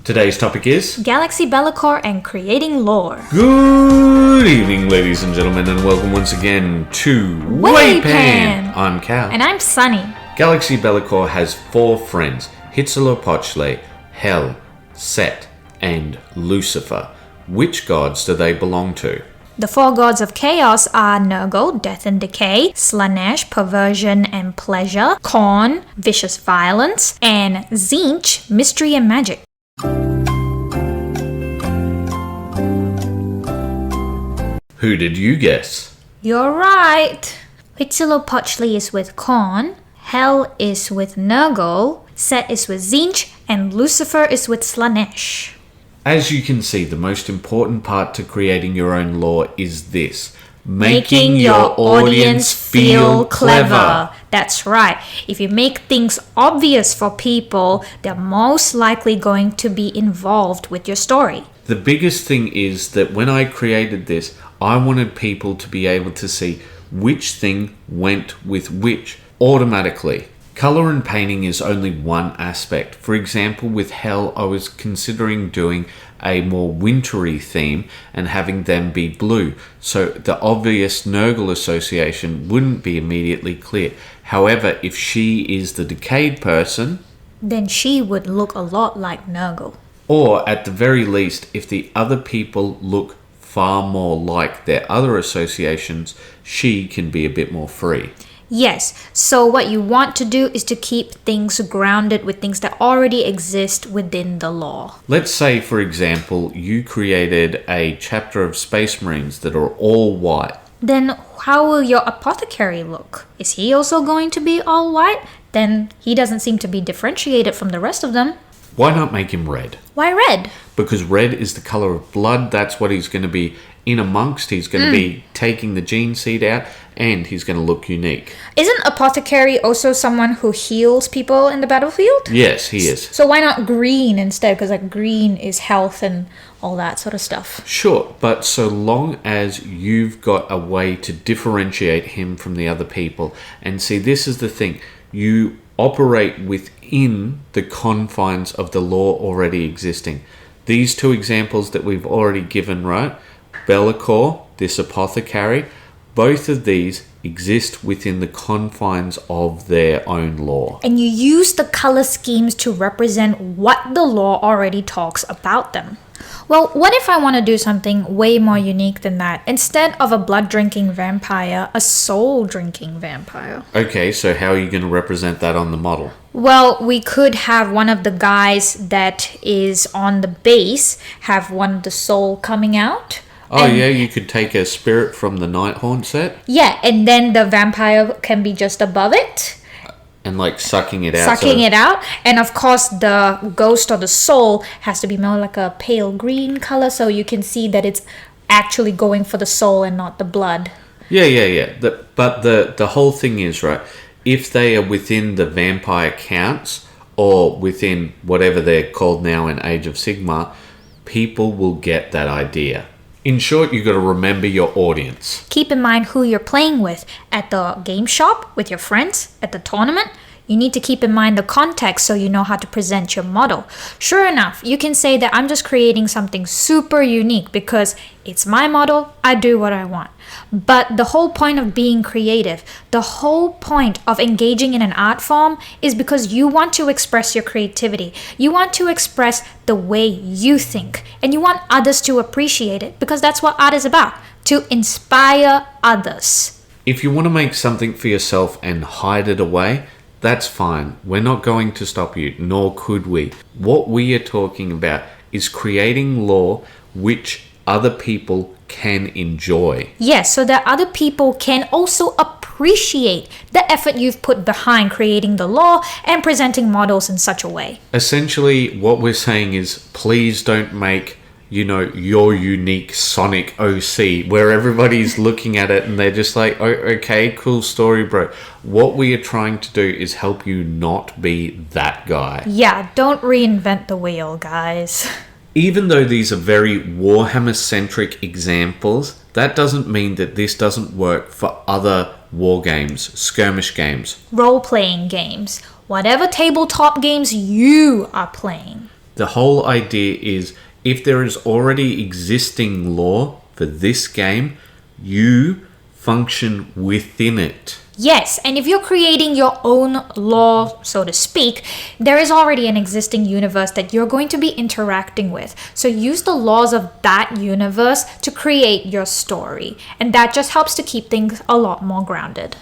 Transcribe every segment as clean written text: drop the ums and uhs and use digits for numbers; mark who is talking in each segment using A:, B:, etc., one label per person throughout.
A: Today's topic is
B: Galaxy Bellicor and creating lore.
A: Good evening, ladies and gentlemen, and welcome once again to Waypan. I'm Cal.
B: And I'm Sunny.
A: Galaxy Bellicor has 4 friends, Huitzilopochtli, Hel, Set, and Lucifer. Which gods do they belong to?
B: The 4 gods of chaos are Nurgle, death and decay, Slaanesh, perversion and pleasure, Khorne, vicious violence, and Tzeentch, mystery and magic.
A: Who did you guess?
B: You're right. Huitzilopochtli is with Khorne, Hel is with Nurgle, Set is with Tzeentch, and Lucifer is with Slaanesh.
A: As you can see, the most important part to creating your own lore is this.
B: Making your audience feel clever. That's right. If you make things obvious for people, they're most likely going to be involved with your story.
A: The biggest thing is that when I created this, I wanted people to be able to see which thing went with which automatically. Color and painting is only one aspect. For example, with Hel, I was considering doing a more wintry theme and having them be blue, so the obvious Nurgle association wouldn't be immediately clear. However, if she is the decayed person,
B: then she would look a lot like Nurgle.
A: Or at the very least, if the other people look far more like their other associations, she can be a bit more free.
B: Yes, so what you want to do is to keep things grounded with things that already exist within the lore.
A: Let's say, for example, you created a chapter of Space Marines that are all white.
B: Then how will your apothecary look? Is he also going to be all white? Then he doesn't seem to be differentiated from the rest of them.
A: Why not make him red?
B: Why red?
A: Because red is the color of blood. That's what he's going to be in amongst. He's going to be taking the gene seed out, and he's going to look unique.
B: Isn't apothecary also someone who heals people in the battlefield?
A: Yes, he is.
B: So why not green instead? Because green is health and all that sort of stuff.
A: Sure, but so long as you've got a way to differentiate him from the other people, and see, this is the thing. You operate within the confines of the law already existing. These 2 examples that we've already given, right? Bellicor, this apothecary, both of these exist within the confines of their own law.
B: And you use the color schemes to represent what the law already talks about them. Well, what if I want to do something way more unique than that? Instead of a blood-drinking vampire, a soul-drinking vampire.
A: Okay, so how are you going to represent that on the model?
B: Well, we could have one of the guys that is on the base have one of the soul coming out.
A: Oh, yeah, you could take a spirit from the Nighthaunt set.
B: Yeah, and then the vampire can be just above it.
A: And like sucking it out.
B: And of course the ghost or the soul has to be more like a pale green color, so you can see that it's actually going for the soul and not the blood.
A: Yeah. But the whole thing is, right, if they are within the vampire counts or within whatever they're called now in Age of Sigmar, people will get that idea. In short, you've got to remember your audience.
B: Keep in mind who you're playing with at the game shop, with your friends, at the tournament. You need to keep in mind the context so you know how to present your model. Sure enough, you can say that I'm just creating something super unique because it's my model, I do what I want. But the whole point of being creative, the whole point of engaging in an art form is because you want to express your creativity. You want to express the way you think, and you want others to appreciate it because that's what art is about, to inspire others.
A: If you want to make something for yourself and hide it away, that's fine. We're not going to stop you, nor could we. What we are talking about is creating lore which other people can enjoy.
B: Yes, so that other people can also appreciate the effort you've put behind creating the lore and presenting models in such a way.
A: Essentially, what we're saying is, please don't make, your unique Sonic OC where everybody's looking at it and they're just like, oh, okay, cool story, bro. What we are trying to do is help you not be that guy.
B: Yeah, don't reinvent the wheel, guys.
A: Even though these are very Warhammer-centric examples, that doesn't mean that this doesn't work for other war games, skirmish games,
B: role-playing games, whatever tabletop games you are playing.
A: The whole idea is if there is already existing lore for this game, you function within it.
B: Yes, and if you're creating your own lore, so to speak, there is already an existing universe that you're going to be interacting with. So use the laws of that universe to create your story. And that just helps to keep things a lot more grounded.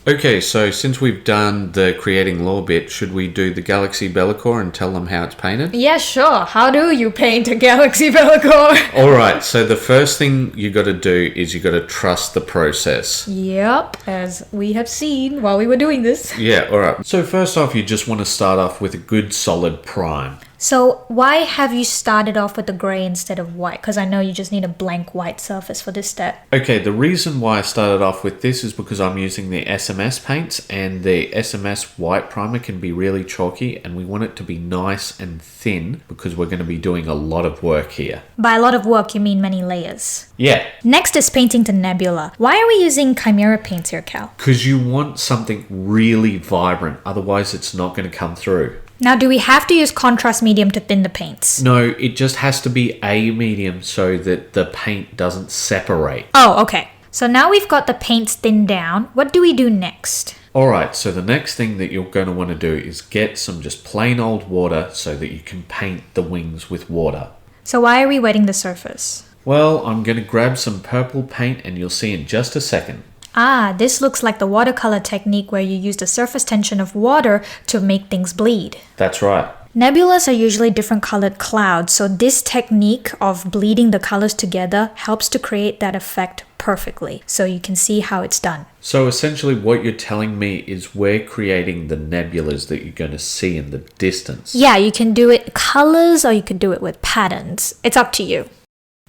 A: Okay, so since we've done the creating lore bit, should we do the Galaxy Bellicor and tell them how it's painted?
B: Yeah, sure. How do you paint a Galaxy Bellicor?
A: Alright, so the first thing you got to do is you got to trust the process.
B: Yep, as we have seen while we were doing this.
A: Yeah, alright. So first off, you just want to start off with a good solid prime.
B: So why have you started off with the grey instead of white? Because I know you just need a blank white surface for this step.
A: Okay, the reason why I started off with this is because I'm using the SMS paints, and the SMS white primer can be really chalky, and we want it to be nice and thin because we're going to be doing a lot of work here.
B: By a lot of work, you mean many layers.
A: Yeah,
B: Next is painting the nebula. Why are we using Chimera paints here, Cal?
A: because you want something really vibrant, otherwise it's not going to come through.
B: Now, do we have to use contrast medium to thin the paints?
A: No, it just has to be a medium so that the paint doesn't separate.
B: Oh, okay. So now we've got the paints thinned down. What do we do next?
A: Alright, so the next thing that you're going to want to do is get some just plain old water so that you can paint the wings with water.
B: So why are we wetting the surface?
A: Well, I'm going to grab some purple paint and you'll see in just a second.
B: Ah, this looks like the watercolor technique where you use the surface tension of water to make things bleed.
A: That's right.
B: Nebulas are usually different colored clouds, so this technique of bleeding the colors together helps to create that effect perfectly. So you can see how it's done.
A: So essentially what you're telling me is we're creating the nebulas that you're going to see in the distance.
B: Yeah, you can do it colors or you could do it with patterns. It's up to you.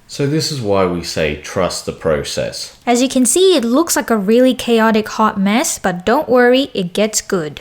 A: So this is why we say trust the process.
B: As you can see, it looks like a really chaotic hot mess, but don't worry, it gets good.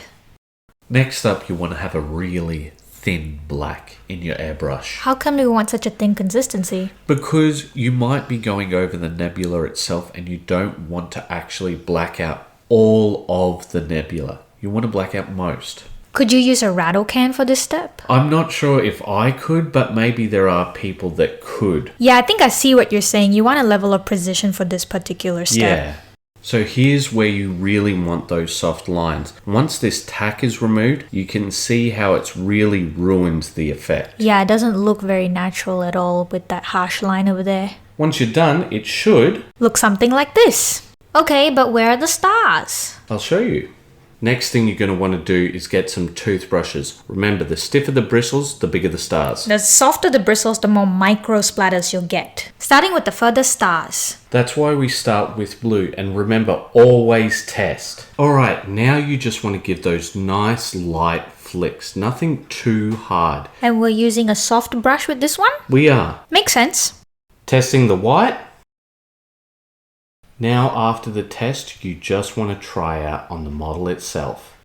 A: Next up, you want to have a really thin black in your airbrush.
B: How come we want such a thin consistency?
A: Because you might be going over the nebula itself and you don't want to actually black out all of the nebula. You want to black out most.
B: Could you use a rattle can for this step?
A: I'm not sure if I could, but maybe there are people that could.
B: Yeah, I think I see what you're saying. You want a level of precision for this particular step.
A: Yeah. So here's where you really want those soft lines. Once this tack is removed, you can see how it's really ruined the effect.
B: Yeah, it doesn't look very natural at all with that harsh line over there.
A: Once you're done, it should.
B: Look something like this. Okay, but where are the stars?
A: I'll show you. Next thing you're going to want to do is get some toothbrushes. Remember, the stiffer the bristles, the bigger the stars.
B: The softer the bristles, the more micro splatters you'll get. Starting with the furthest stars.
A: That's why we start with blue, and remember, always test. Alright, now you just want to give those nice light flicks, nothing too hard.
B: And we're using a soft brush with this one?
A: We are.
B: Makes sense.
A: Testing the white. Now after the test, you just want to try out on the model itself.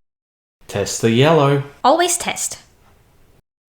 A: Test the yellow.
B: Always test.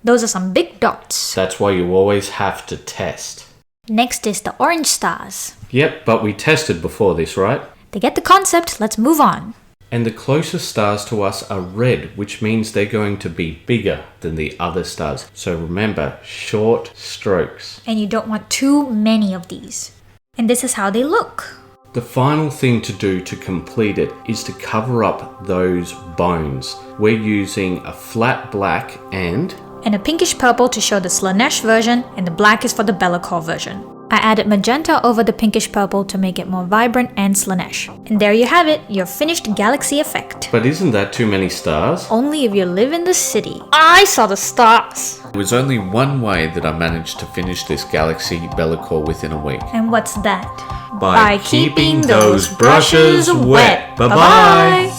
B: Those are some big dots.
A: That's why you always have to test.
B: Next is the orange stars.
A: Yep, but we tested before this, right?
B: They get the concept, let's move on.
A: And the closest stars to us are red, which means they're going to be bigger than the other stars. So remember, short strokes.
B: And you don't want too many of these. And this is how they look.
A: The final thing to do to complete it is to cover up those bones. We're using a flat black and
B: a pinkish purple to show the Slanesh version, and the black is for the Bellicor version. I added magenta over the pinkish purple to make it more vibrant and Slanesh. And there you have it, your finished galaxy effect.
A: But isn't that too many stars?
B: Only if you live in the city. I saw the stars!
A: There was only one way that I managed to finish this Galaxy Bellicor within a week.
B: And what's that?
A: By keeping those brushes wet. Bye-bye!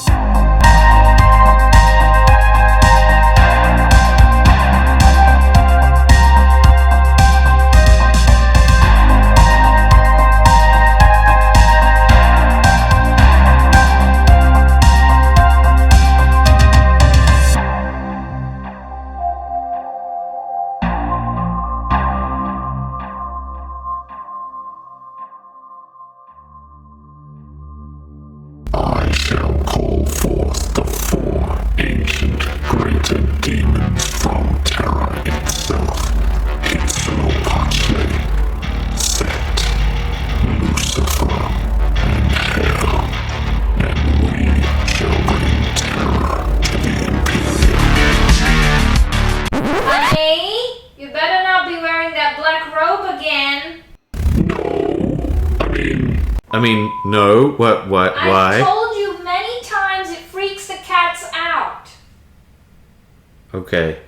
C: I shall call
B: robe again.
A: I mean, no. What? Why?
B: I've told you many times it freaks the cats out.
A: Okay.